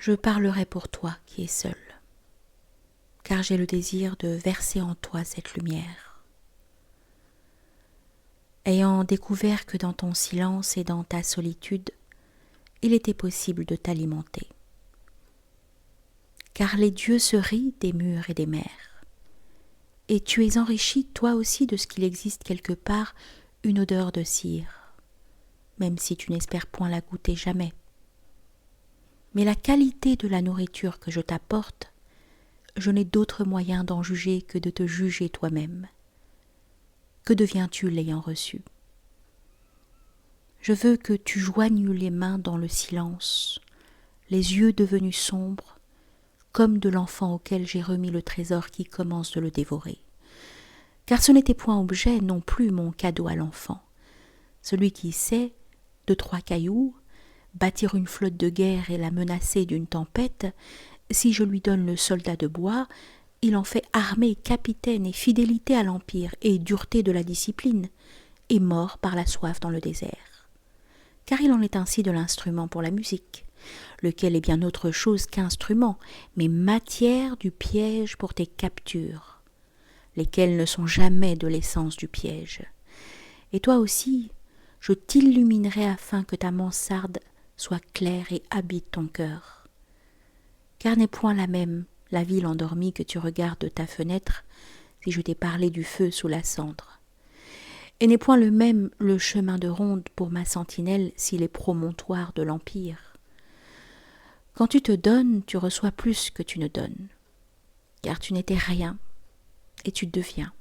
Je parlerai pour toi qui es seul, car j'ai le désir de verser en toi cette lumière. Ayant découvert que dans ton silence et dans ta solitude, il était possible de t'alimenter. Car les dieux se rient des murs et des mers, et tu es enrichi toi aussi de ce qu'il existe quelque part une odeur de cire, même si tu n'espères point la goûter jamais. Mais la qualité de la nourriture que je t'apporte, je n'ai d'autre moyen d'en juger que de te juger toi-même. Que deviens-tu l'ayant reçu ? Je veux que tu joignes les mains dans le silence, les yeux devenus sombres, comme de l'enfant auquel j'ai remis le trésor qui commence de le dévorer. Car ce n'était point objet non plus mon cadeau à l'enfant, celui qui sait, de 3 cailloux, bâtir une flotte de guerre et la menacer d'une tempête. Si je lui donne le soldat de bois, il en fait armée, capitaine et fidélité à l'empire et dureté de la discipline, et mort par la soif dans le désert. Car il en est ainsi de l'instrument pour la musique, lequel est bien autre chose qu'instrument, mais matière du piège pour tes captures, lesquelles ne sont jamais de l'essence du piège. Et toi aussi, je t'illuminerai afin que ta mansarde soit claire et habite ton cœur. Car n'est point la même la ville endormie que tu regardes de ta fenêtre, si je t'ai parlé du feu sous la cendre. Et n'est point le même le chemin de ronde pour ma sentinelle s'il est promontoire de l'empire. Quand tu te donnes, tu reçois plus que tu ne donnes, car tu n'étais rien, et tu deviens.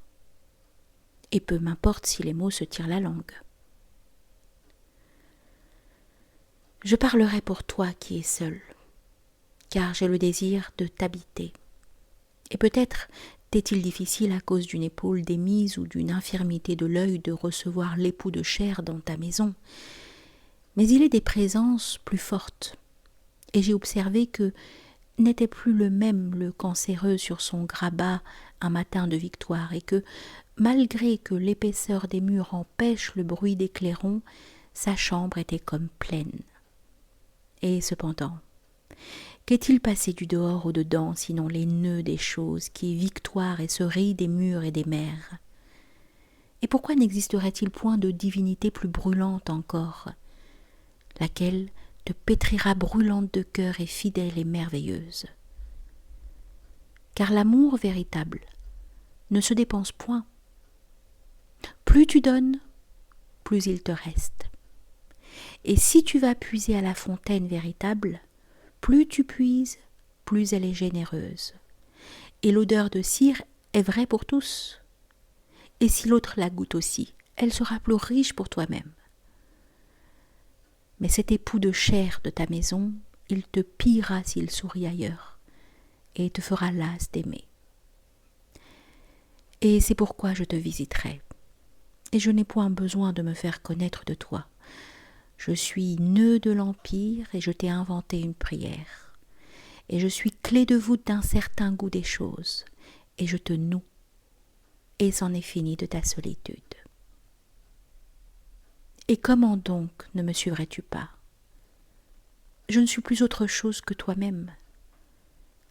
Et peu m'importe si les mots se tirent la langue. Je parlerai pour toi qui es seul, car j'ai le désir de t'habiter. Et peut-être t'est-il difficile à cause d'une épaule démise ou d'une infirmité de l'œil de recevoir l'époux de chair dans ta maison. Mais il est des présences plus fortes, et j'ai observé que n'était plus le même le cancéreux sur son grabat un matin de victoire, et que, malgré que l'épaisseur des murs empêche le bruit des clairons, sa chambre était comme pleine. Et cependant, qu'est-il passé du dehors au dedans, sinon les nœuds des choses, qui victoire et se rient des murs et des mers? Et pourquoi n'existerait-il point de divinité plus brûlante encore, laquelle te pétrira brûlante de cœur et fidèle et merveilleuse? Car l'amour véritable ne se dépense point. Plus tu donnes, plus il te reste. Et si tu vas puiser à la fontaine véritable, plus tu puises, plus elle est généreuse. Et l'odeur de cire est vraie pour tous. Et si l'autre la goûte aussi, elle sera plus riche pour toi-même. Mais cet époux de chair de ta maison, il te pillera s'il sourit ailleurs, et te fera lasse d'aimer. Et c'est pourquoi je te visiterai, et je n'ai point besoin de me faire connaître de toi. Je suis nœud de l'empire et je t'ai inventé une prière. Et je suis clé de voûte d'un certain goût des choses, et je te noue, et c'en est fini de ta solitude. Et comment donc ne me suivrais-tu pas? Je ne suis plus autre chose que toi-même.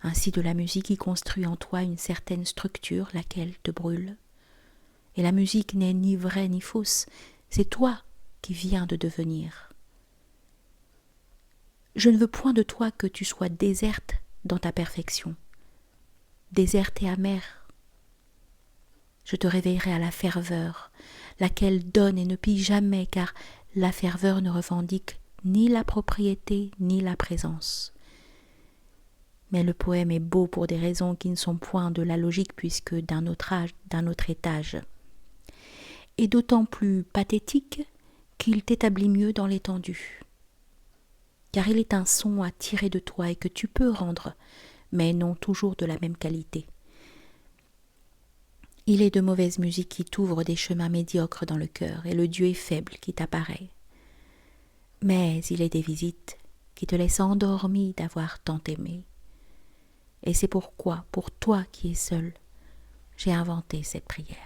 Ainsi de la musique y construit en toi une certaine structure, laquelle te brûle. Et la musique n'est ni vraie ni fausse, c'est toi qui viens de devenir. Je ne veux point de toi que tu sois déserte dans ta perfection, déserte et amère. Je te réveillerai à la ferveur, laquelle donne et ne pille jamais, car la ferveur ne revendique ni la propriété ni la présence. Mais le poème est beau pour des raisons qui ne sont point de la logique, puisque d'un autre étage, et d'autant plus pathétique qu'il t'établit mieux dans l'étendue. Car il est un son à tirer de toi et que tu peux rendre, mais non toujours de la même qualité. Il est de mauvaise musique qui t'ouvre des chemins médiocres dans le cœur, et le Dieu est faible qui t'apparaît. Mais il est des visites qui te laissent endormi d'avoir tant aimé. Et c'est pourquoi, pour toi qui es seul, j'ai inventé cette prière.